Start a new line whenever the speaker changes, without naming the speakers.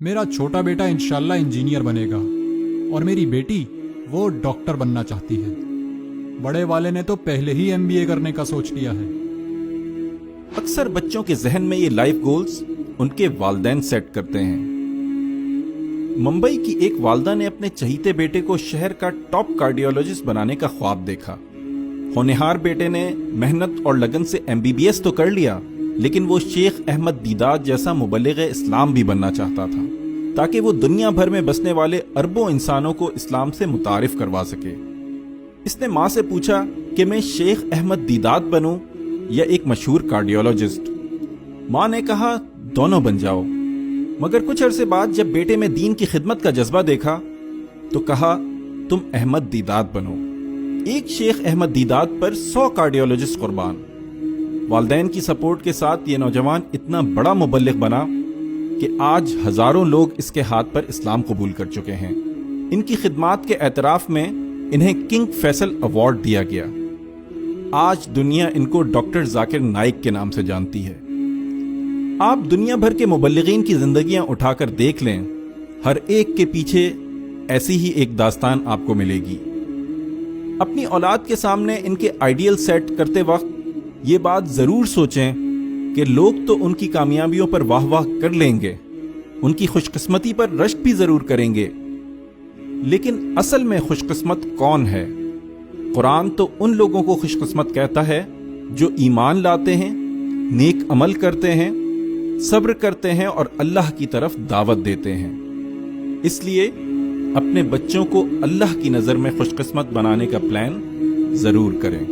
میرا چھوٹا بیٹا انشاءاللہ انجینئر بنے گا اور میری بیٹی وہ ڈاکٹر بننا چاہتی ہے۔ بڑے والے نے تو پہلے ہی MBA کرنے کا سوچ لیا ہے۔
اکثر بچوں کے ذہن میں یہ لائف گولز ان کے والدین سیٹ کرتے ہیں۔ ممبئی کی ایک والدہ نے اپنے چہیتے بیٹے کو شہر کا ٹاپ کارڈیولوجسٹ بنانے کا خواب دیکھا۔ ہونہار بیٹے نے محنت اور لگن سے MBBS تو کر لیا، لیکن وہ شیخ احمد دیدات جیسا مبلغ اسلام بھی بننا چاہتا تھا تاکہ وہ دنیا بھر میں بسنے والے اربوں انسانوں کو اسلام سے متعارف کروا سکے۔ اس نے ماں سے پوچھا کہ میں شیخ احمد دیدات بنوں یا ایک مشہور کارڈیولوجسٹ؟ ماں نے کہا دونوں بن جاؤ، مگر کچھ عرصے بعد جب بیٹے میں دین کی خدمت کا جذبہ دیکھا تو کہا تم احمد دیدات بنو۔ ایک شیخ احمد دیدات پر 100 کارڈیولوجسٹ قربان۔ والدین کی سپورٹ کے ساتھ یہ نوجوان اتنا بڑا مبلغ بنا کہ آج ہزاروں لوگ اس کے ہاتھ پر اسلام قبول کر چکے ہیں۔ ان کی خدمات کے اعتراف میں انہیں کنگ فیصل ایوارڈ دیا گیا۔ آج دنیا ان کو ڈاکٹر ذاکر نائک کے نام سے جانتی ہے۔ آپ دنیا بھر کے مبلغین کی زندگیاں اٹھا کر دیکھ لیں، ہر ایک کے پیچھے ایسی ہی ایک داستان آپ کو ملے گی۔ اپنی اولاد کے سامنے ان کے آئیڈیل سیٹ کرتے وقت یہ بات ضرور سوچیں کہ لوگ تو ان کی کامیابیوں پر واہ واہ کر لیں گے، ان کی خوش قسمتی پر رشک بھی ضرور کریں گے، لیکن اصل میں خوش قسمت کون ہے؟ قرآن تو ان لوگوں کو خوش قسمت کہتا ہے جو ایمان لاتے ہیں، نیک عمل کرتے ہیں، صبر کرتے ہیں اور اللہ کی طرف دعوت دیتے ہیں۔ اس لیے اپنے بچوں کو اللہ کی نظر میں خوش قسمت بنانے کا پلان ضرور کریں۔